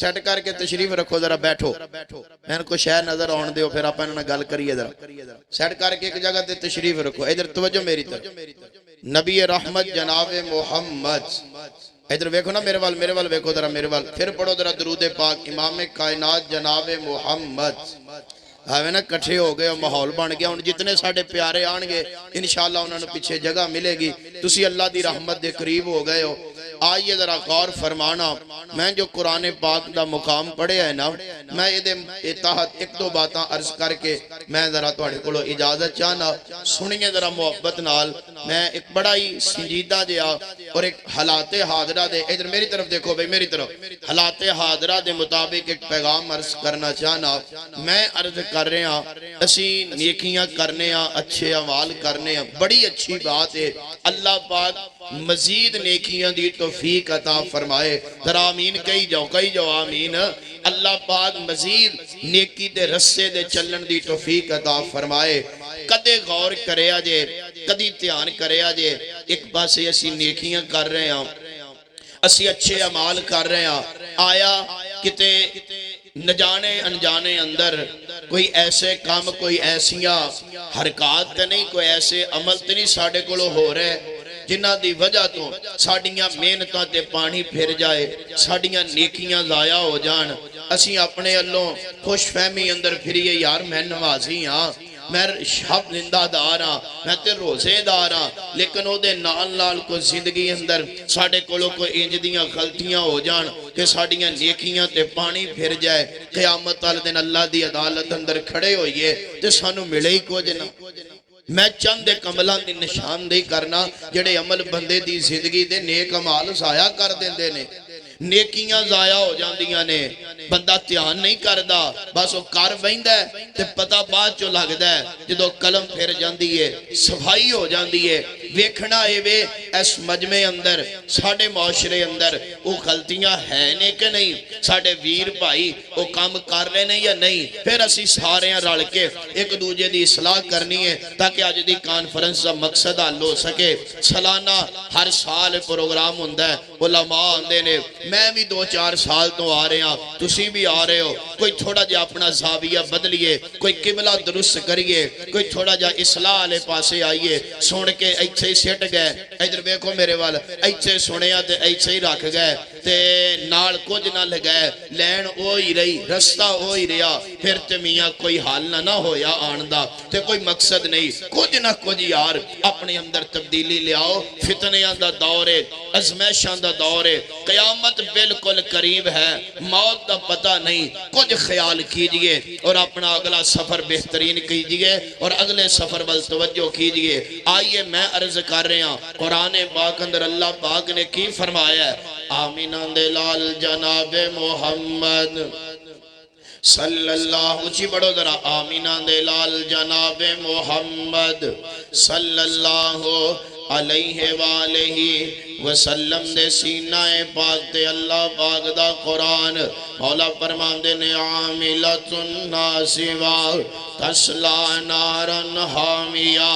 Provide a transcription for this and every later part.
Set کر کے تشریف رکھو ذرا بیٹھو میں کو شہر نظر آن دیو پھر آپ انہوں نے گل کریے ذرا سیٹ کر کے ایک جگہ تے تشریف رکھو ادھر توجہ میری طرف نبی رحمت جناب محمد ادھر ویکھو نا میرے وال ویکھو ذرا میرے وال پھر پڑھو ذرا درود پاک امام کائنات جناب محمد ہمیں نا کٹھے ہو گئے اور ماحول بن گیا ان جتنے ساڑھے پیارے آن گے انشاءاللہ انہوں نے پیچھے جگہ ملے گی تسی اللہ دی رحمت دے قریب ہو گئے ہو آئیے ذرا غور فرمانا میں جو قرآن پاک دا مقام پڑھے ہے نا میں یہ تحت ایک دو باتاں عرض کر کے میں ذرا توڑے کلو اجازت چاہنا سنیے ذرا محبت نال میں ایک بڑا ہی سنجیدہ دیا اور ایک حالات حاضرہ دے ادھر میری طرف دیکھو بھئی میری طرف حالات حاضرہ دے مطابق ایک پیغام عرض کرنا چاہنا میں عرض کر رہے ہیں اسی نیکیاں کرنے ہیں اچھے عمال کرنے ہیں بڑی اچھی بات ہے اللہ پاک مزید نیکیاں دی توفیق عطا فرمائے ذرا آمین کہی جاؤ آمین اللہ پاک مزید نیکی دے رسے دے چلن دی توفیق عطا فرمائے کدے غور کرے آجے کدی دھیان کرے آجے ایک پاسے اسی نیکیاں کر رہے ہیں اسی اچھے عمال کر رہے ہیں آیا کتے نجانے انجانے اندر کوئی ایسے کام کوئی ایسیاں حرکات تے نہیں کوئی ایسے عمل تے نہیں ساڑھے کولو ہو رہے جنہ دی وجہ تو ساڑھیاں محنتاں تے پانی پھر جائے ساڑھیاں نیکیاں ضائع ہو جان اسی اپنے اللہ خوش فہمی اندر پھریے یار میں نوازی ہاں میں شب زندہ دارا میں تے روزے دارا لیکن او دے نال نال کو زندگی اندر ساڑھے کولو کو انجدیاں غلطیاں ہو جان کہ ساڑھیاں نیکیاں تے پانی پھر جائے قیامت والے دن اللہ دی عدالت اندر کھڑے ہوئیے تے سانو ملے ہی کو جنا میں چند ایک عملان دی نشاندہی کرنا جڑے عمل بندے دی زندگی دے نیک عمال ضائع کر دیندے نے نیکیاں ضائع ہو جاندیاں نے بندہ تیان نہیں کردہ بس وہ کار بہندہ ہے تے پتہ بات جو لگ دا ہے جدو قلم پھر جاندی ہے صفائی ہو جاندی ہے ویکھنا ہے وے اس مجمع اندر ساڑھے معاشرے اندر وہ غلطیاں ہیں نے کہ نہیں ساڑھے ویر بھائی وہ کام کر رہے نہیں یا نہیں پھر اسی سارے ہیں رڑ کے ایک دوجہ دی اصلاح کرنی ہے تاکہ آج دی کانفرنس کا مقصد حل ہو سکے سالانہ ہر سال پروگرام ہوندہ ہے علماء آندے نے میں بھی 2-4 سال تو آ رہے ہیں تسی بھی آ رہے ہو کوئی تھوڑا جا اپنا زاویہ بدلیے کوئی قبلہ درست کریے کوئی تھوڑا جا اصلاح علیہ پاسے آئیے سن کے ایچھے ہی سیٹ گئے ادھر بیکھو میرے والا ایچھے سنیا تے ایچھے ہی رکھ گئے تے نال کچھ نہ لگئے لین ہوئی رہی رستہ ہوئی رہا پھر تے میاں کوئی حال نہ ہویا آندہ تے کوئی مقصد نہیں کچھ نہ کچھ یار اپنے اندر تبدیلی لے آؤ فتنیاں دا دورے ازمیشاں دا دورے قیامت بالکل قریب ہے موت دا پتہ نہیں کچھ خیال کیجئے اور اپنا اگلا سفر بہترین کیجئے اور اگلے سفر بل توجہ کیجئے آئیے میں عرض کر رہے ہیں قرآن پاک اندر اللہ پاک نے کی فرمایا ہے آمین دلال جناب محمد صلی اللہ اچھی بڑھو ذرا آمین دلال جناب محمد صلی اللہ علیہ وآلہ وسلم دے سینہ پاک دے اللہ پاک دا قرآن مولا فرمان دے نے عاملت ناسوا تسلا نارن حامیا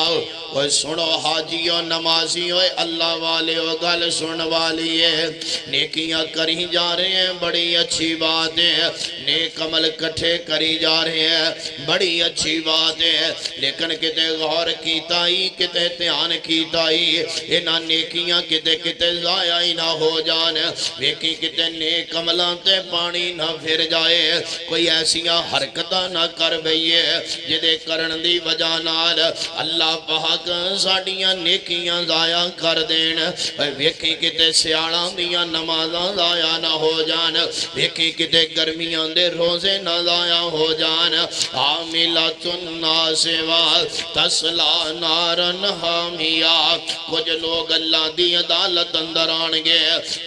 وہ سنو حاجیوں نمازیوں اللہ والے و گل سن والی ہے نیکیاں کری جا رہے ہیں بڑی اچھی بات ہے نیک عمل کٹھے کری جا رہے ہیں بڑی اچھی بات ہے لیکن کتے غور کیتا ہی کتے تیان کیتا ہی اینا نیکیاں کتے کتے ضائع ہی نہ ہو جان ویکی کتے نیک عملان تے پانی نہ پھر جائے کوئی ایسیاں حرکتہ نہ کر بھئیے جدے کرن دی وجہ نال اللہ پاک ساڑیاں نیکیاں ضائع کر دین ویکی کتے سیاڑاں دیاں نمازاں ضائع نہ ہو جان ویکی کتے گرمیاں دے روزے نہ ضائع ہو جان عاملت ناسوا تسلا نارن حامیا کچھ لوگ اللہ دی عدالت اندر آنگے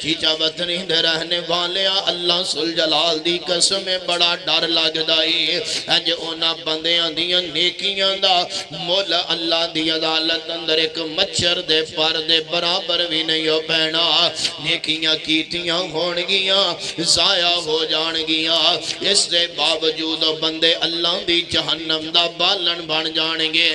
چیچا وطنی دے رہنے والے اللہ سلجلال دی قسم بڑا ڈر لگ دائی اج اونا بندیاں دیاں نیکیاں دا مولا اللہ دی عدالت اندر ایک مچھر دے پر دے برابر بھی نہیں ہو پہنا نیکیاں کیتیاں ہونگیاں ضائع ہو جانگیاں اس دے باوجود بندے اللہ دی جہنم دا بالن بن جانگے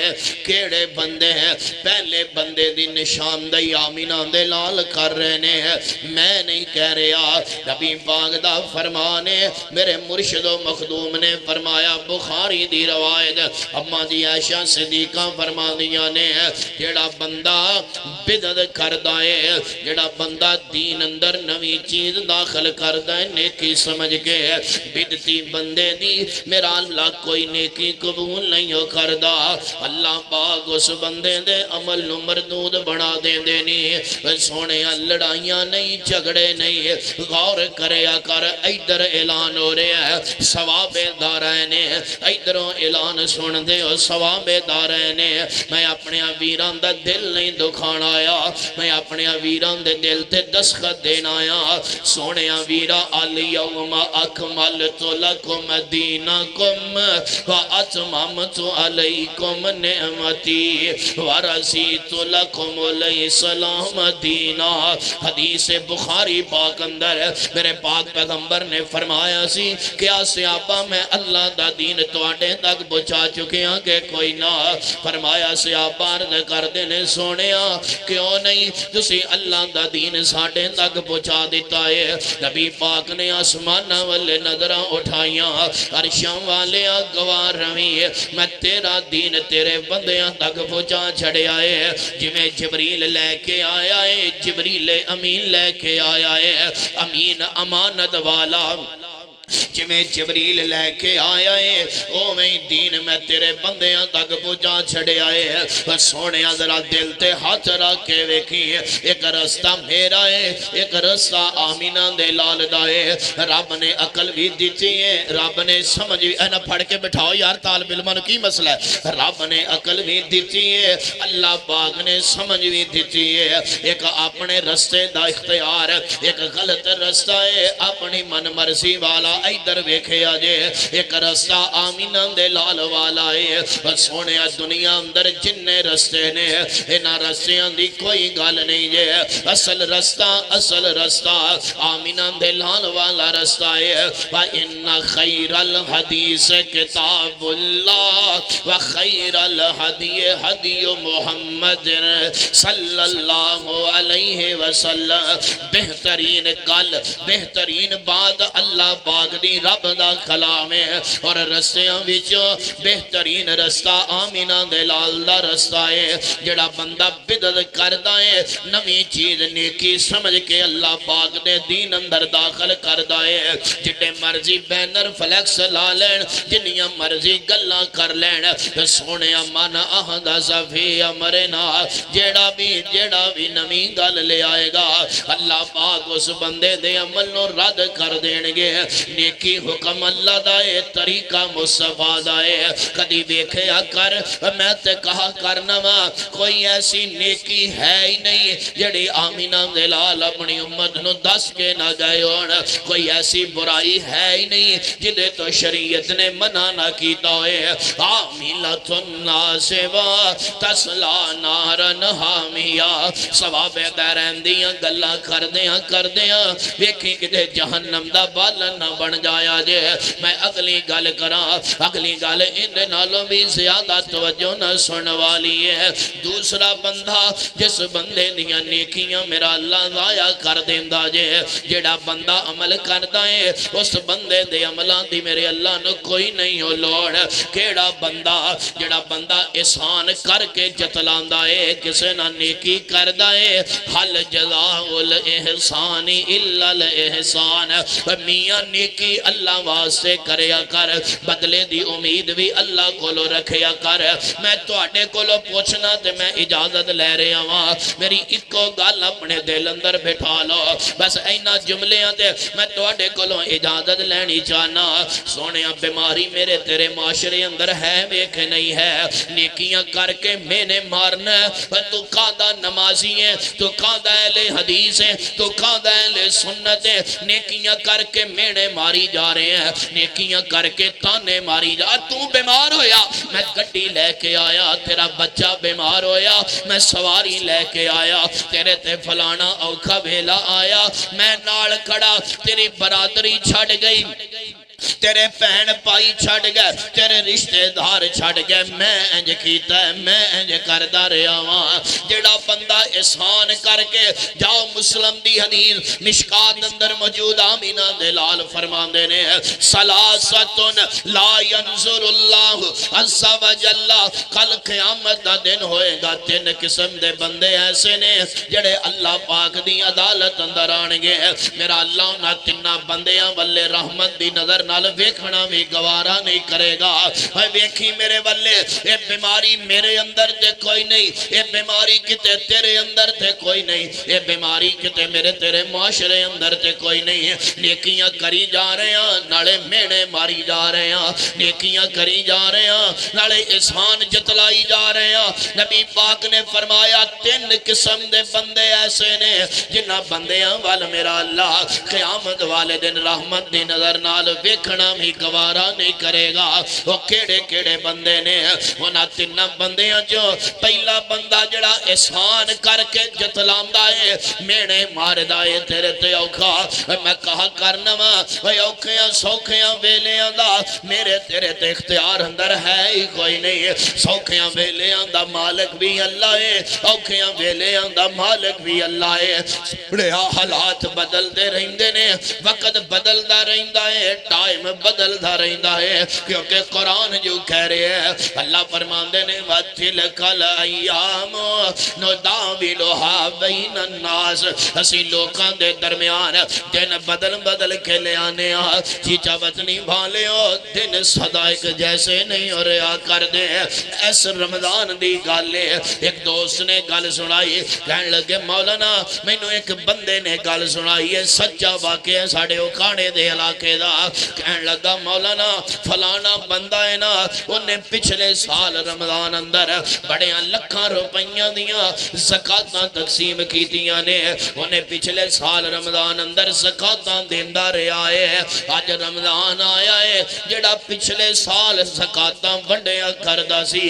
کیڑے بندے ہیں پہلے بندے دی نشاندہی آمینہ دے لال گل کر رہے ہیں، میں نہیں کہہ رہا۔ نبی پاک دا فرمان ہے، میرے مرشد و مخدوم نے فرمایا، بخاری دی روایت اما دی عائشہ صدیقہ فرما دیا نے، جیڑا بندہ بدعت کردا ہے، جیڑا بندہ دین اندر نوی چیز داخل کردا ہے، نیکی سمجھ کے بدتی بندے دی میرا اللہ کوئی نیکی قبول نہیں ہو کردا، اللہ پاک اس بندے دے عمل نو مردود بنا دے دینی۔ سونے لڑائیاں نہیں، جھگڑے نہیں، غور کریا کر، ایدر اعلان ہو رہے ہیں ثواب دارین، ایدروں اعلان سن دے ہو ثواب دارین۔ میں اپنے ویران دا دل نہیں دکھانا آیا، میں اپنے ویران دے دل تے دستخط دینا آیا۔ سونے ویرا الیوم اکملت لکم دینکم واتممت علیکم نعمتی ورضیت لکم الاسلام دینا۔ حدیث بخاری پاک اندر میرے پاک پیغمبر نے فرمایا سی کیا صحابہ میں اللہ دا دین تواڈے تک پہنچا چکے ہیں کہ کوئی نہ؟ فرمایا صحابہ عرض کر دینے سونیا کیوں نہیں، تسی اللہ دا دین ساڑھے تک پہنچا دیتا ہے۔ نبی پاک نے آسمانہ والے نظرہ اٹھائیاں، عرشاں والے گوار روی، میں تیرا دین تیرے بندیاں تک پہنچا چھڑے آئے، جمیں جبریل لے کے آیا ہے، جبریل امین لے کے آیا ہے، امین امانت والا جمیں جبریل لے کے آیا ہے، او میں دین میں تیرے بندیاں تک پہنچا چھڑے آئے ہیں۔ سونے ذرا دل تے ہاتھ رکھ کے ویکھی، ایک رستہ میرا ہے، ایک رستہ آمینہ دے لال دائے۔ رب نے عقل بھی دیتی ہے، رب نے سمجھ بھی، اینا پڑھ کے بٹھاؤ یار طالب علمانو کی مسئلہ ہے، رب نے عقل بھی دیتی ہے، اللہ پاک نے سمجھ بھی دیتی ہے۔ ایک اپنے رستے دا اختیار، ایک غلط رستہ ہے اپنی من مرضی والا، ایدر ویکھے آجے ایک رستہ آمینہ دے لال والا ہے۔ سونے دنیا اندر جننے رستے نے، اینا رستیاں دی کوئی گال نہیں ہے، اصل رستہ آمینہ دے لال والا رستہ ہے۔ وَإِنَّ خَيْرَ الْحَدِيثِ كِتَابُ اللَّهِ وَخَيْرَ الْحَدِيِ حَدِيُ مُحَمَّدٍ صلی اللہ علیہ وسلم۔ بہترین گل، بہترین بات اللہ پاک دی رب دا کلام ہے، اور رستیاں وچوں بہترین رستہ آمینہ دے لال دا رستہ ہے۔ جڑا بندہ بدعت کردا ہے، نویں چیز نیکی سمجھ کے اللہ پاک دے دین اندر داخل کردا ہے، جڑے مرضی بینر فلیکس لا لین، جنیاں مرضی گلاں کر لین، سونے من احدا صفی امرنا، جڑا بھی نویں گل لے آئے گا اللہ پاک اس بندے دے عمل نو رد کر دین گے۔ نیکی حکم اللہ دائے، طریقہ مصطفیٰ دائے، کدی بیکھیا کر، میں تے کہا کرنا کوئی ایسی نیکی ہے ہی نہیں جڑی آمینہ دلال اپنی امت نو دس کے نہ گئے ہونا، کوئی ایسی برائی ہے ہی نہیں جدے تو شریعت نے منع نہ کیتا ہوئے۔ عاملۃ ناصبہ تسلا نارن حامیہ، ثواب دیرین دیاں گلہ کر دیاں ویکھی کدے جہنم دا بالن نہ بن جایا جے۔ میں اگلی گل کراں، اگلی گل ان نالوں بھی زیادہ توجہ نہ سن والی ہے۔ دوسرا بندہ جس بندے دیاں نیکیاں میرا اللہ ضائع کر دیندہ جے، جڑا بندہ عمل کردہ ہے اس بندے دے عملان دی میرے اللہ نو کوئی نہیں ہو لوڑ۔ کیڑا بندہ جڑا بندہ احسان کر کے جتلاندہ ہے، کسے نہ نیکی کردہ ہے، حل جزاء الاحسان الا الاحسان، میاں نیکی اللہ واسطے کریا کر، بدلے دی امید بھی اللہ کو لو رکھیا کر۔ میں تو اٹھے کو لو پوچھنا تے میں اجازت لے رہے ہوں، میری اکو گال اپنے دل اندر بٹھا لو، بس اینا جملیاں تے میں تو اٹھے کو لو اجازت لینی چاہنا۔ سونے بیماری میرے تیرے معاشرے اندر ہے ویکھ نہیں ہے، نیکیاں کر کے میں نے مارنا، تو قادہ نمازی ہے، تو قادہ اہل حدیث ہے، تو قادہ اہل سنت ہے، نیکیاں کر کے میڑے ماری جا رہے ہیں، نیکیاں کر کے تانے ماری جا، تو بیمار ہویا میں گھٹی لے کے آیا، تیرا بچہ بیمار ہویا میں سواری لے کے آیا، تیرے تے فلانا اوکھا بھیلا آیا میں نال کھڑا، تیری برادری چھڑ گئی، تیرے بہن پائی چھڑ گئے تیرے رشتے دار چھڑ گئے میں انج کیتا ہے میں انج کردہ رہا ہاں جڑا بندہ احسان کر کے جاؤ مسلم دی حدیث مشکات اندر موجود آمینہ دلال فرماندے نے سلاستن لا ینظر اللہ عز و جل کل قیامت دا دن ہوئے گا تین قسم دے بندے ایسے نے جڑے اللہ پاک دی عدالت اندر آنگے میرا اللہ انہا تنہ بندیاں والے رحمت دی نظر نال ویکھنا بھی گوارا نہیں کرے گا ویکھی میرے والے اے بیماری میرے اندر تے کوئی نہیں اے بیماری کتے تیرے اندر تے کوئی نہیں اے بیماری کتے میرے تیرے معاشرے اندر تے کوئی نہیں نیکیاں کری جا رہے ہیں نالے مینے ماری جا رہے ہیں نیکیاں کری جا رہے ہیں نالے احسان جتلائی جا رہے ہیں نبی پاک نے فرمایا تین قسم دے بندے ایسے نے جنہ بندیاں والا میرا اللہ قیامت والے دن رحمت دی نظر نال ویکھنا بھی گوارا نہیں کرے گا وہ کیڑے کیڑے بندے نے انہاں تین بندیاں جو پہلا بندہ جڑا احسان کر کے جتلاندہ ہے مینے ماردہ ہے تیرے تے اوکھا میں کہا کرنا وے اوکھیاں سوکھیاں ویلیاں دا میرے تیرے تے اختیار اندر ہے ہی کوئی نہیں سوکھیاں ویلیاں دا مالک بھی اللہ ہے اوکھیاں ویلیاں دا مالک بھی اللہ ہے بڑیا حالات بدل دے رہندے نے وقت بدل دا رہندہ ہے ٹائم بدل دا رہندہ ہے کیونکہ قرآن جو کہہ رہے ہیں اللہ فرمان دے نے وَتِلْكَ الْأَيَّامُ نُدَاوِلُهَا بَيْنَ النَّاسِ اسی لوکاں دے درمیان دن بدل بدل کے لے آنے چیچا وطنی بھالے ہو دن صدا ایک جیسے نہیں اور رہا کر دے ایس رمضان دی گالے ایک دوست نے گال سنائی کہنے لگے مولانا میں نے ایک بندے نے گال سنائی ہے سچا واقع ہے ساڑھے اکانے دے علاقے دا کہنے لگا مولانا فلانا بندہ ہے نا انہیں پچھلے سال رمضان اندر بڑے لکھاں روپیاں دیاں زکاتاں تقسیم کی دیاں نے انہیں پچھلے سال رمضان اندر زکاتاں دیندہ رہا ہے آج رمضان آیا ہے جڑا پچھلے سال زکاتاں ونڈیاں کردہ سی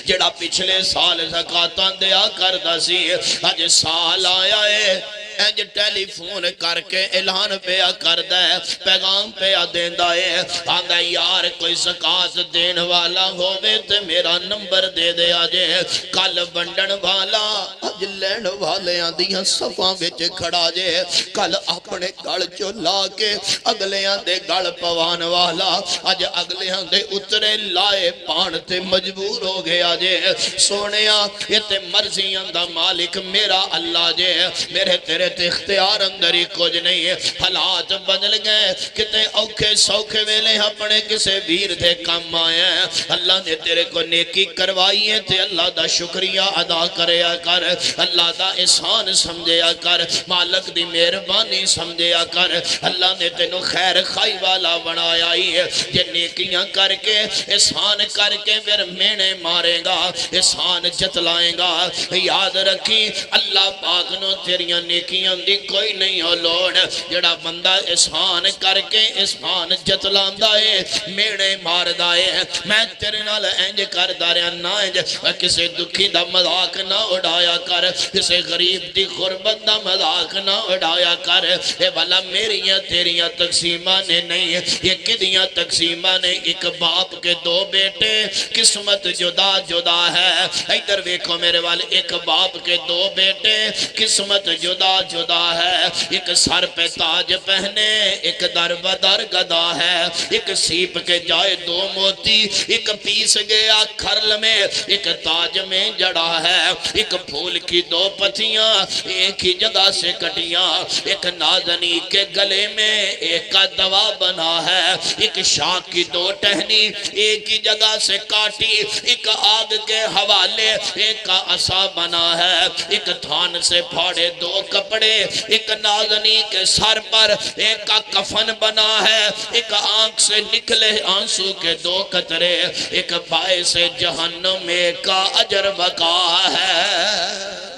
جڑا پچھلے سال زکاتاں دیا کردہ سی آج سال آیا ہے انج ٹیلی فون کر کے اعلان پیا کردہ ہے پیغام پیا دیندہ ہے آندہ یار کوئی زکات دین والا ہووے تے میرا نمبر دے دے آجے کل بنڈن والا اج لین والے آندیاں صفاں وچ کھڑا جے کل اپنے گل چو لا کے اگلیاں دے گل پوان والا اج اگلیاں دے اترے لائے پان تے مجبور ہو گیا جے سونیاں یہ تے مرضیاں دا مالک میرا اللہ جے میرے تیرے تے اختیار اندر ہی کچھ نہیں ہے حالات بدل گئے کتے اوکھے سوکھے ویلے اپنے کسے ویر دے کم آئے ہیں اللہ نے تیرے کو نیکی کروائی ہے تے اللہ دا شکریہ ادا کریا کر اللہ دا احسان سمجھیا کر مالک دی مہربانی سمجھیا کر اللہ نے تینوں خیر خائی والا بنایا ہی ہے یہ نیکیاں کر کے احسان کر کے پھر مینے مارے گا احسان جتلائیں گا یاد رکھی اللہ پاک نو تیریاں نیکیاں دی کوئی نہیں ہو لوڑ جڑا بندہ احسان کر کے احسان جتلاندہ ہے مینے ماردہ ہے میں تیرے نال انج کر داریا نہ انج کسے دکھی دا مذاق نہ اڑایا کر کسے غریب دی غربت دا مذاق نہ اڑایا کر اے والا میریاں تیریاں تقسیمہ نے نہیں یہ کدیاں تقسیمہ نے ایک باپ کے دو بیٹے قسمت جدا جدا ہے ادھر ویکھو میرے والے ایک باپ کے دو بیٹے قسمت جدا جدا ہے ایک سر پہ تاج پہنے ایک در بدر گدا ہے ایک سیپ کے جائے دو موتی ایک پیس گیا کھرل میں ایک تاج میں جڑا ہے ایک پھول کی دو پتیاں ایک ہی جگہ سے کٹیاں ایک نازنی کے گلے میں ایک کا دوا بنا ہے ایک شاک کی دو ٹہنی ایک ہی جگہ سے کاٹی ایک آگ کے حوالے ایک کا عصا بنا ہے ایک تھان سے پھاڑے دو کپڑے ایک نازنی کے سر پر ایک کا کفن بنا ہے ایک آنکھ سے نکلے آنسو کے دو قطرے ایک باعث جہنم ایک کا اجر بقا ہے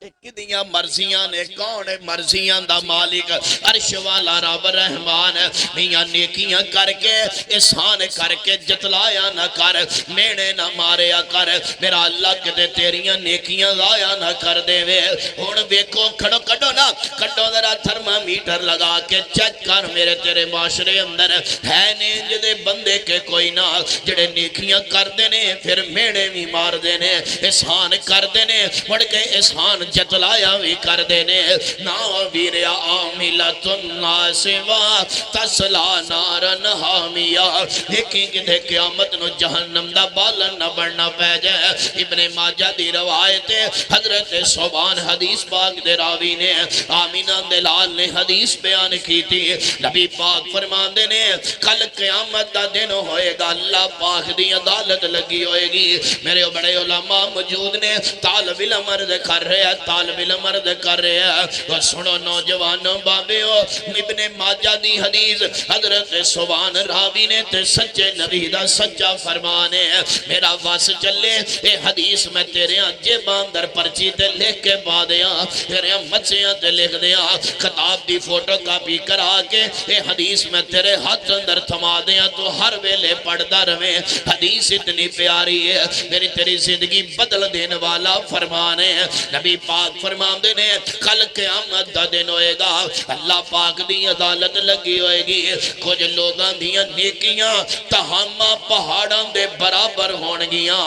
کدیاں مرضیاں نے کون ہے مرضیاں دا مالک عرش والا رب رحمان میاں نیکیاں کر کے احسان کر کے جتلایا نہ کر مینے نہ ماریا کر میرا اللہ کدے تیریاں نیکیاں ضائع نہ کر دے وے ہن ویکھو کھڑو کڈو نا کڈو ذرا تھرمامیٹر لگا کے چیک کر میرے تیرے معاشرے اندر ہے نہیں جدے بندے کے کوئی نہ جڑے نیکیاں کر دینے پھر مینے بھی مار دینے احسان کر دینے پڑھ کے احسان جتلایا بھی کر دینے نا ویریا عاملت ناسوا تسلا نارن حامیا دیکھیں کہ دے قیامت نو جہنم دا بالن نہ بڑھنا پہ جائے ابن ماجہ دی روایت حضرت صوبان حدیث پاک دے راوی نے آمینہ دلال نے حدیث بیان کی تھی نبی پاک فرمان دینے کل قیامت دا دن ہوئے گا اللہ پاک دی عدالت لگی ہوئے گی میرے بڑے علماء موجود نے طالب علم عرض کر رہے ہیں طالب علم عرض کر رہے ہیں اور سنو نوجوانوں بابیو ابن ماجہ دی حدیث حضرت صوبان راوی نے تے سچے نبی دا سچا فرمانے میرا واس چلے اے حدیث میں تیرے جے باندر پرچی تے لکھ کے با دیا تیرے مچیاں تے لکھ دیا خطاب دی فوٹو کاپی کرا کے اے حدیث میں تیرے ہاتھ اندر تھما دیا تو ہر ویلے پڑھتا رہے حدیث اتنی پیاری ہے میری تیری زندگی بدل دینے والا فرمانے نبی پاک فرمان دینے کل قیامت دا دن ہوئے گا اللہ پاک دی عدالت لگی ہوئے گی کچھ لوگاں دیاں نیکیاں تہامہ پہاڑاں دے برابر ہونگیاں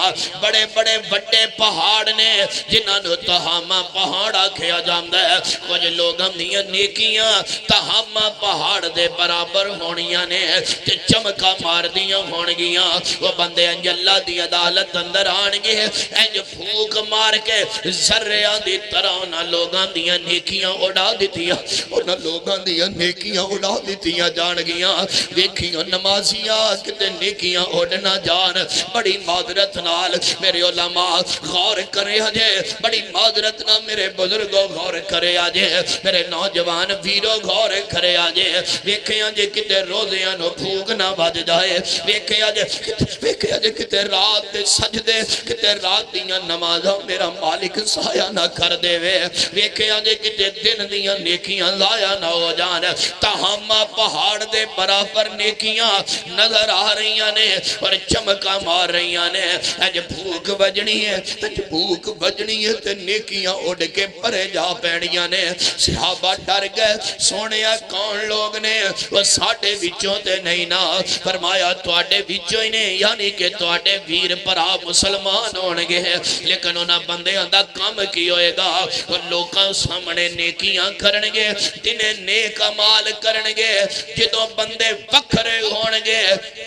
بڑے بڑے بڑے پہاڑ نے جنہاں نے تہامہ پہاڑا کھیا جاندہ ہے کچھ لوگاں دیاں نیکیاں تہامہ پہاڑ دے برابر ہونیاں نے تے چمکا مار دیاں ہونگیاں وہ بندے انج اللہ دی عدالت اندر آنگے انج پھوک مار کے ذریعہ دی طرح نہ لوگاں دیاں نیکیاں اڑا دیتیاں اور نہ لوگاں دیاں نیکیاں اڑا دیتیاں جانگیاں دیکھیاں نمازیاں کتے نیکیاں اڑنا جان بڑی معذرت نال میرے علماء غور کرے آجے بڑی معذرت نال میرے بزرگوں غور کرے آجے میرے نوجوان ویرو غور کرے آجے ویکھیں آجے کتے روزیاں نو پھوک نہ بج جائے ویکھیں آجے کتے رات دے سجدے کتے رات دیاں نمازاں میرا مالک سایہ نہ کر دے وے ویکھیں آجے کتے دن دیاں نیکیاں ضائع نہ ہو جان تہامہ پہاڑ دے برابر نیکیاں نظر آ رہیاں نے اور چمکا مار رہیاں نے اج بھوک بجنی ہے اج بھوک بجنی ہے تے نیکیاں اڑ کے پرے جا پینیاں نے صحابہ ڈر گئے سونیا کون لوگ نے وہ ساڑھے وچوں تے نہیں نا فرمایا تواڈے وچوں ہی نے یعنی کہ تواڈے ویر پرا مسلمان ہونگے لیکن انہاں بندیاں دا کام کی ہوئے گا اور لوکاں سامنے نیکیاں کرنگے جنہیں نیک عمال کرنگے جدوں بندے وکھرے ہونگے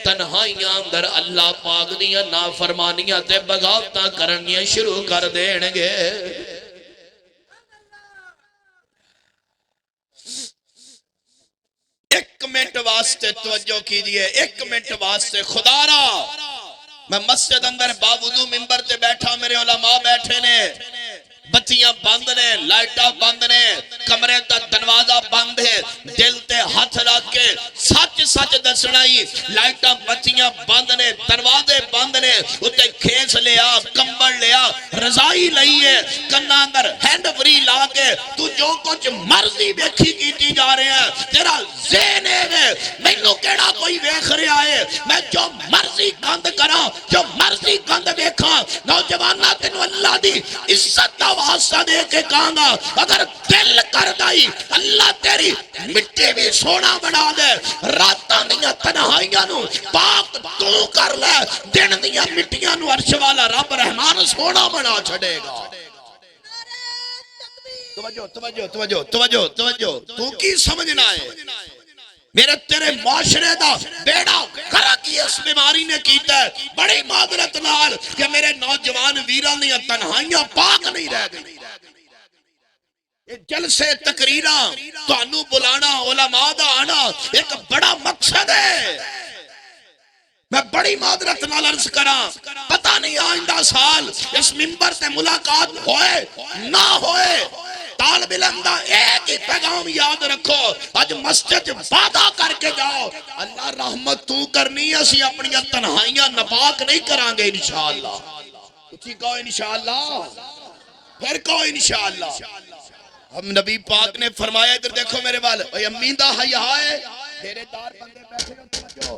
تنہائیاں اندر اللہ پاک دیاں نافرمانیاں تے بغاوتاں کرنیاں شروع کر دینگے ایک منٹ واسطے توجہ کیجئے ایک منٹ واسطے خدا را میں مسجد اندر باوضو منبر تے بیٹھا میرے علماء بیٹھے نے بتیاں بند نے لائٹاں بند نے کمرے تا دروازہ بند ہے دل تے ہاتھ رکھ کے سچ سچ دسنائی لائٹاں بتیاں بند نے دروازے بند نے اتے کھیس لیا کمبل لیا رضائی لئیے کنہ اندر ہینڈ فری لا کے تو جو کچھ مرضی بیکھی کیتی جا رہے ہیں تیرا ذہن ہے میں نو کیڑا کوئی ویکھ رہا ہے میں جو مرضی گند کرا جو مرضی گند دیکھا نوجوانہ تینو اللہ دی عزت دا واسطہ دے کے کہاں گا اگر دل کر دائی اللہ تیری مٹی بھی سونا بنا دے راتاں دیاں تنہائیاں نو پاک تو کر لے دن دیاں مٹیاں نو عرش والا رب رحمان سونا بنا چھڑے گا توجہ تو کی سمجھنا ہے میرے تیرے معاشرے دا بیڑا کرا کی اس بیماری نے کیتا ہے بڑی معذرت نال کہ میرے نوجوان ویران دیا تنہائیاں پاک نہیں رہ گئی جلسے تقریرہ تو انو بلانا علماء دا آنا ایک بڑا مقصد ہے میں بڑی معذرت نال عرض کرا پتہ نہیں آئندہ سال اس منبر سے ملاقات ہوئے نہ ہوئے طالب علم دا ایک ہی پیغام یاد رکھو آج مسجد وعدہ کر کے جاؤ اللہ رحمت تو کرنی ہے اسی اپنی تنہائیاں نپاک نہیں کرانگے انشاءاللہ اچھی کہو انشاءاللہ پھر کہو انشاءاللہ۔ ہم نبی پاک نے فرمایا، ادھر دیکھو میرے وال، اے امی دا حیا ہے، میرے دار بندے بیٹھے ہو توجہ،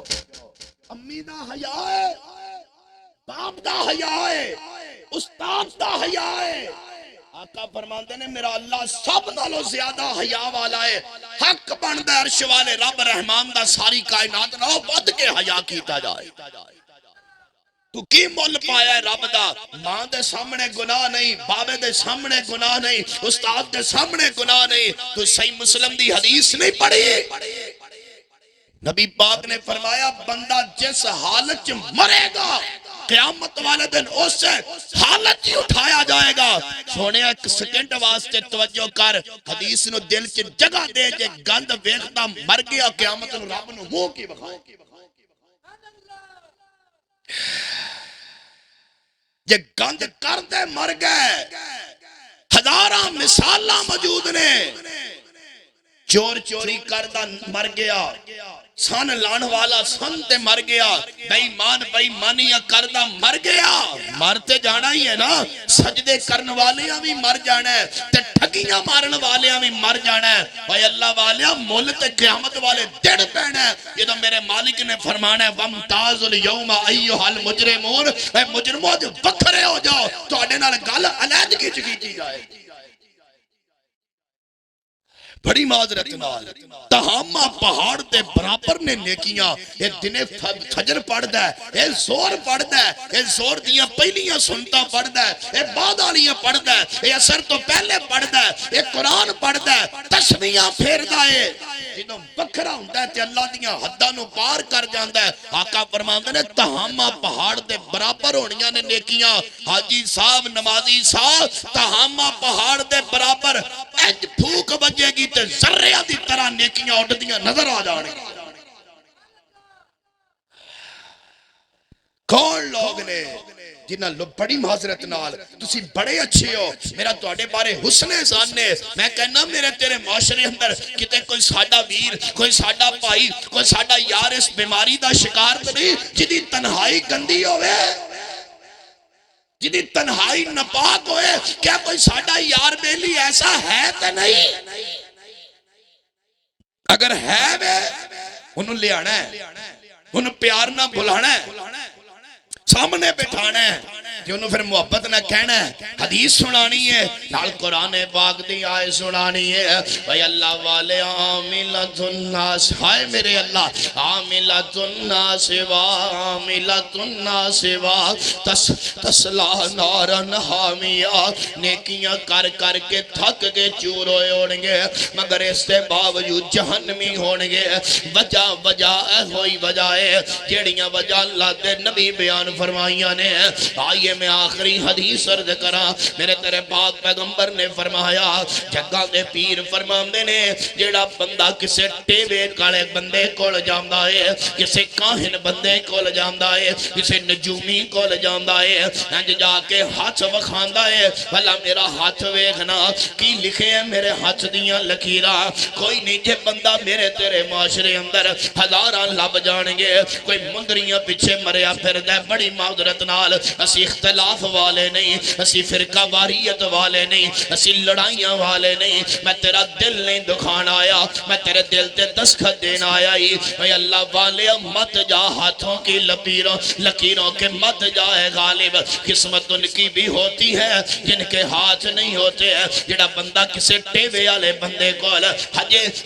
امی دا حیا ہے، باپ دا حیا ہے، استاد دا حیا ہے۔ آقا فرماندے نے میرا اللہ سب نالوں زیادہ حیا والا ہے، حق بندا عرش والے رب رحمان دا ساری کائنات نہ ود کے حیا کیتا جائے۔ تو کی مول پایا ہے رب دا؟ ماں دے سامنے گناہ نہیں، بابے دے سامنے گناہ نہیں، استاد دے سامنے گناہ نہیں۔ تو صحیح مسلم دی حدیث نہیں پڑھی؟ نبی پاک نے فرمایا بندہ جس حالت مرے گا قیامت والے دن اس سے حالت ہی اٹھایا جائے گا۔ سونے ایک سیکنڈ واسطے توجہ کر، حدیث نو دل چ جگہ دے، جے گند ویکھدا مر گیا قیامت نو رب نو منہ کی بخائے، جے گند کر دے مر گئے۔ ہزاراں مثالاں موجود نے، چور چوری کردہ مر گیا، سن لان والا سن تے مر گیا، بے ایمان بے ایمانیاں کردہ مر گیا، مرتے جانا ہی ہے نا۔ سجدے کرن والیاں بھی مر جانا ہے تے ٹھگیاں مارن والیاں بھی مر جانا ہے۔ اے اللہ والیاں مول تے قیامت والے دن پہنا ہے۔ یہ تو میرے مالک نے فرمانا ہے وَامْتَازُ الْيَوْمَ أَيُّهَا الْمُجْرِمُونَ، اے مجرموں جو بکھرے ہو جاؤ تو اڈے نال گل علیحدگی کی جائے۔ بڑی معذرت نال تہامہ پہاڑ دے برابر نے نیکیاں۔ اے دن فجر پڑھ دا ہے، اے زور پڑھ دا ہے، اے زور دیاں پہلیاں سنتا پڑھ دا ہے، اے بعد آلیاں پڑھ دا ہے، اے اثر تو پہلے پڑھ دا ہے، اے قرآن پڑھ دا ہے، تسبیحاں پھیر دا ہے۔ جدوں بکھرا ہوندا ہے تے اللہ دیاں حداں نو پار کر جاندا ہے۔ آقا فرماندے نے تہامہ پہاڑ دے برابر ہونیاں نے نیکیاں۔ حاجی صاحب نمازی صاحب تہامہ پہاڑ دے برابر انج پھوک بجے گی تے ذریعہ دی طرح نیکیاں اٹھدیاں نظر آ جانے۔ کون لوگ نے جنہاں لوگ بڑی معذرت نال تسی بڑے اچھے ہو، میرا تواڈے بارے حسن ظن نے، میں کہنا میرے تیرے معاشرے اندر کتے کوئی ساڈا ویر، کوئی ساڈا بھائی، کوئی ساڈا یار اس بیماری دا شکار تے نہیں جدی تنہائی گندی ہوئے، جدی تنہائی ناپاک ہوئے۔ کیا کوئی ساڈا یار بیلی ایسا ہے تے نہیں؟ اگر ہے وے انہوں لے آنا ہے، انہوں پیار نہ بلانا ہے، سامنے بٹھانا ہے، کہ انہوں پھر محبت نہ کہنا ہے، حدیث سنانی ہے، نال قرآن پاک دی آئے سنانی ہے۔ اے اللہ والے عاملۃ الناس، ہائے میرے اللہ، عاملۃ الناس وعاملۃ الناس تسلا نارا حامیہ، نیکیاں کر کر کے تھک کے چور ہوئے ہونگے مگر اس سے باوجود جہنمی ہونگے۔ وجہ ہوئی وجہ ہے جیڑیاں وجہ اللہ دے نبی بیان فرمائیاں نے۔ آئیے میں آخری حدیث عرض کرا، میرے تیرے پاک پیغمبر نے فرمایا، جگہ دے پیر فرماندے نے جیڑا بندہ کسے ٹیوے کالے بندے کول جاندا ہے، کسے کاہن بندے کول جاندا ہے، کسے نجومی کول جاندا ہے، انج جا کے ہاتھ وکھاندا ہے، بھلا میرا ہاتھ ویکھنا کی لکھے ہیں میرے ہاتھ دیاں لکیراں۔ کوئی نہیں جے بندہ میرے تیرے معاشرے اندر ہزاراں لب جانگے، کوئی مندریاں پیچھے مریا پھر دے، بڑی معذرت نال اسی اختلاف والے نہیں، اسی فرقہ واریت والے نہیں، اسی لڑائیاں والے نہیں۔ میں تیرا دل نہیں دکھان آیا، میں تیرے دل تے دستخط دینا آیا ہی۔ اے اللہ والے مت جا ہاتھوں کی لکیروں کے مت جائے غالب، قسمت ان کی بھی ہوتی ہے جن کے ہاتھ نہیں ہوتے ہیں۔ جڑا بندہ کسے ٹیوے والے بندے کو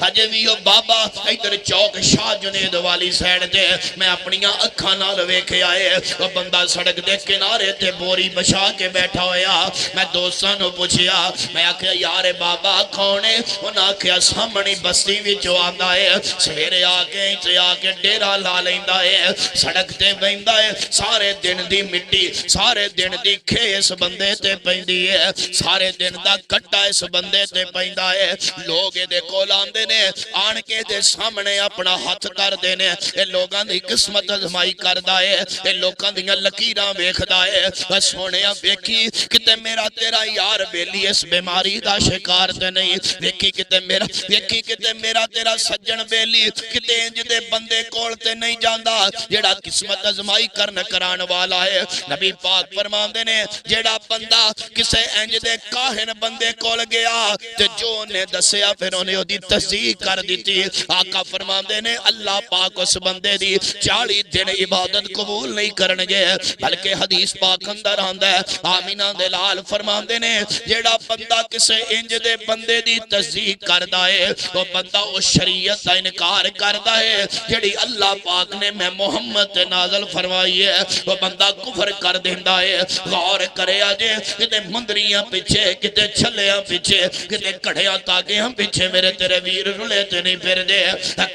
ہجے بھی ہو بابا ادھر چوک شاہ جنید والی سائڈ دے میں اپنیاں اکھاں نال ویکھے آئے، وہ بندہ سڑک دے کنارے تے بوری بچھا کے بیٹھا ہویا۔ میں دوستاں نو پوچھیا، میں آکھیا یار بابا کھونے، انہاں آکھیا سامنی بستی وچوں آندا ہے، سویرے آکے تے آکے ڈیرا لا لیندا ہے، سڑک تے بیندا ہے، سارے دن دی مٹی، سارے دن دی کھیس بندے تے پیندی ہے، سارے دن دا کٹا اس بندے تے پیندا ہے۔ لوگ دے کول آندے نے، آن کے دے سامنے اپنا ہاتھ کر دینے، اے لوگاں دی قسمت ازمائی کردا ہے، اے لوگاں دیاں لکیراں ویکھدا ہے، ہے سونیا ویکھی کتے میرا تیرا یار بیلی اس بیماری دا شکار تے نہیں ویکھی کتے میرا تیرا سجن بیلی کتے انج دے بندے کول تے نہیں جاندا جیڑا قسمت ازمائی کرن کران والا ہے نبی پاک فرماندے نے جیڑا بندہ کسے انج دے کاہن بندے کول گیا تے جو نے دسیا پھر انہیں دی تصدیق کر دیتی آقا فرماندے نے اللہ پاک اس بندے دی 40 دن عبادت قبول نہیں کرنگے بلکہ حدیث پاک اندر آندہ ہے آمینہ دلال فرماندے نے جیڑا بندہ کسے انج دے بندے دی تصدیق کردہ ہے وہ بندہ اس شریعت کا انکار کردہ ہے جیڑی اللہ پاک نے میں محمد نازل فرمائی ہے وہ بندہ کفر کر دیندہ ہے غور کرے آجے کتے مندریاں پیچھے کتے چھلیاں پیچھے کتے کڑھیاں تاکیاں پیچھے میرے تیرے ویر رلے تے نہیں پھر دے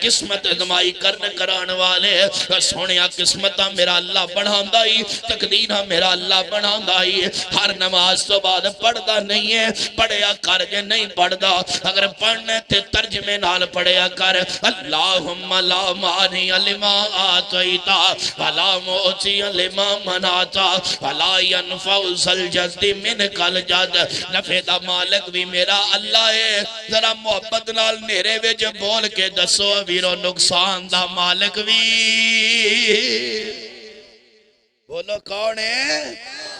قسمت ازمائی کرن کران والے سونیا قسمتہ میرا اللہ بڑھاندائی تقدیرہ میرا اللہ بڑھاندائی ہر نماز تو بعد پڑھدا نہیں ہے پڑھیا کر جے نہیں پڑھدا اگر پڑھنے تے ترجمے نال پڑھیا کر اللہم لا مانی لما آتیتا ولا موتی لما مناتا ولا ینفع ذل جد من کل جد نفع دا مالک بھی میرا اللہ ہے ذرا محبت نال میرے وچ بول کے دسو ویرو نقصان دا مالک بھی بولو کون ہے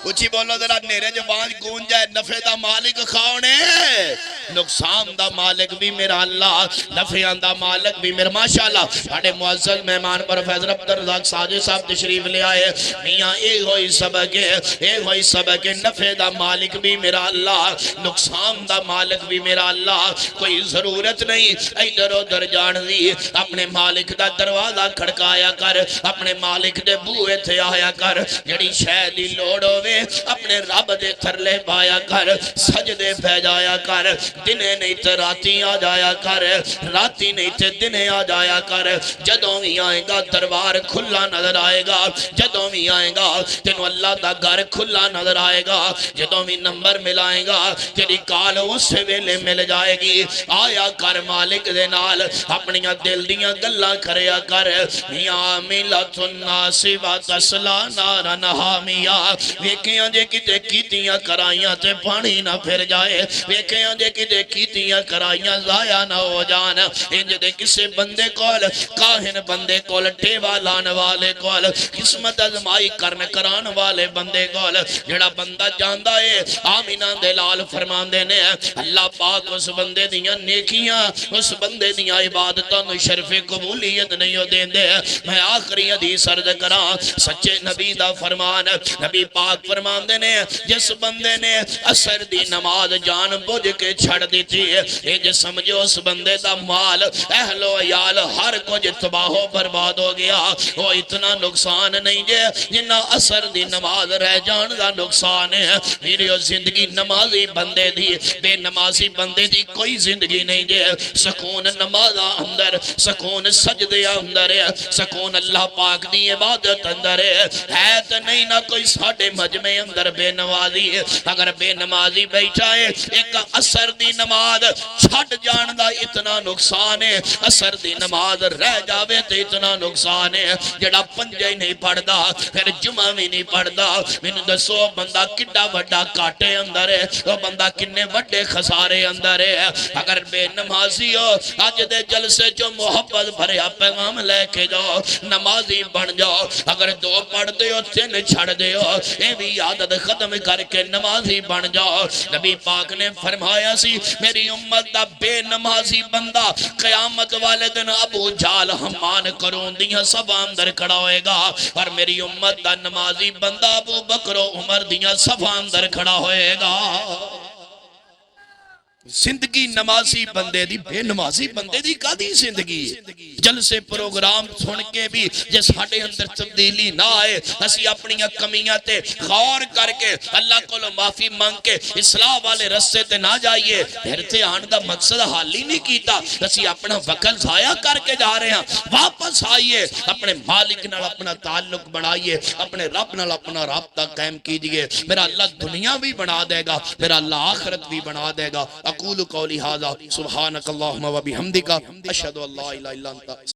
اچھی بولو ذرا نیرے جو بانج گون جائے نفع دا مالک کون ہے نقصان دا مالک بھی میرا اللہ نفع دا مالک بھی میرا ماشاءاللہ بڑے معزز مہمان پروفیسر عبدالرزاق ساجد صاحب تشریف لے آئے میاں ایک ہوئی سبق نفع دا مالک بھی میرا اللہ نقصان دا مالک بھی میرا اللہ کوئی ضرورت نہیں ادھر ادھر جان دی اپنے مالک دا دروازہ کھڑکایا کر اپنے مالک دے بوئے تھے آیا کر جڑی شہدی لوڑ ہوئے اپنے رب دے تھرلے پایا کر سجدے بھیجایا کر دنے نہیں تے راتی آ جایا کر راتی نہیں تے دنے آ جایا کر جدوں بھی آئیں گا دربار کھلا نظر آئے گا جدوں بھی آئیں گا تینوں اللہ دا گھر کھلا نظر آئے گا جدوں بھی نمبر ملائیں گا تیری کال اس ویلے مل جائے گی آیا کر مالک دے نال اپنیاں دل دیاں گلاں کریا کر میاں ملت الناس و تسلا نارن حامیا ویکھیاں جے کتے کیتیاں کرائیاں تے پانی نہ پھر جائے ویکھیاں جے کتے کیتیاں کرائیاں ضائع نہ ہو جان انج دے کسے بندے کول کاہن بندے کول ٹیوا لان والے کول قسمت ازمائی کرن کران والے بندے کول جڑا بندہ جاندا ہے آمینہ دلال فرماندے نے اللہ پاک اس بندے دیاں نیکیاں اس بندے دیاں عبادتاں نو شرف قبولیت نہیں ہو دیندے میں آخری حدیث عرض کراں سچے نبی دا فرمان نبی پاک فرمان دینے جس بندے نے اثر دی نماز جان بوجھ کے چھڑ دیتی ہے یہ جو سمجھو اس بندے دا مال اہل و عیال ہر کچھ تباہ و برباد ہو گیا وہ اتنا نقصان نہیں جے جنہ اثر دی نماز رہ جان دا نقصان ہے میری زندگی نمازی بندے دی بے نمازی بندے دی کوئی زندگی نہیں جے سکون نمازہ اندر سکون سجدے اندر ہے سکون اللہ پاک دی عبادت اندر ہے تو نہیں نہ کوئی ساڑھے مجمع اندر بے نمازی ہے اگر بے نمازی بیٹھا ہے ایک اثر دی نماز چھٹ جان دا اتنا نقصان ہے اثر دی نماز رہ جاوے تو اتنا نقصان ہے جڑا پنجے نہیں پڑھ دا پھر جمعہ بھی نہیں پڑھ دا میں نے دسو بندہ کڈا وڈا کاٹے اندر ہے وہ بندہ کنے وڈے خسارے اندر ہے اگر بے نمازی ہو آج دے جلسے جو محبت بھریا پیغام لے کے جاؤ نمازی بن جاؤ اگر دو پڑھ دے ہو تین چھڑ دے ہو اے بھی عادت ختم کر کے نمازی بن جاؤ نبی پاک نے فرمایا سی میری امت دا بے نمازی بندہ قیامت والے دن ابو جال ہمان کرون دیاں سب اندر کھڑا ہوئے گا اور میری امت دا نمازی بندہ ابو بکر و عمر دیاں سب اندر کھڑا ہوئے گا زندگی نمازی بندے دی بے نمازی بندے دی کادی زندگی جلسے پروگرام سن کے بھی جس ہٹے اندر تبدیلی نہ آئے اسی اپنی کمیاں تے غور کر کے اللہ کو معافی مانگ کے اصلاح والے رستے تے نہ جائیے پھرتے آن دا مقصد حال ہی نہیں کیتا اسی اپنا وقت ضائع کر کے جا رہے ہیں واپس آئیے اپنے مالک نال اپنا تعلق بڑھائیے اپنے رب نال اپنا رابطہ قائم کیجئے میرا اللہ دنیا بھی بنا دے گا میرا اللہ آخرت بھی بنا دے گا اقول قولی ھذا سبحانک اللہم و بحمدک اشہد ان لا الہ الا انت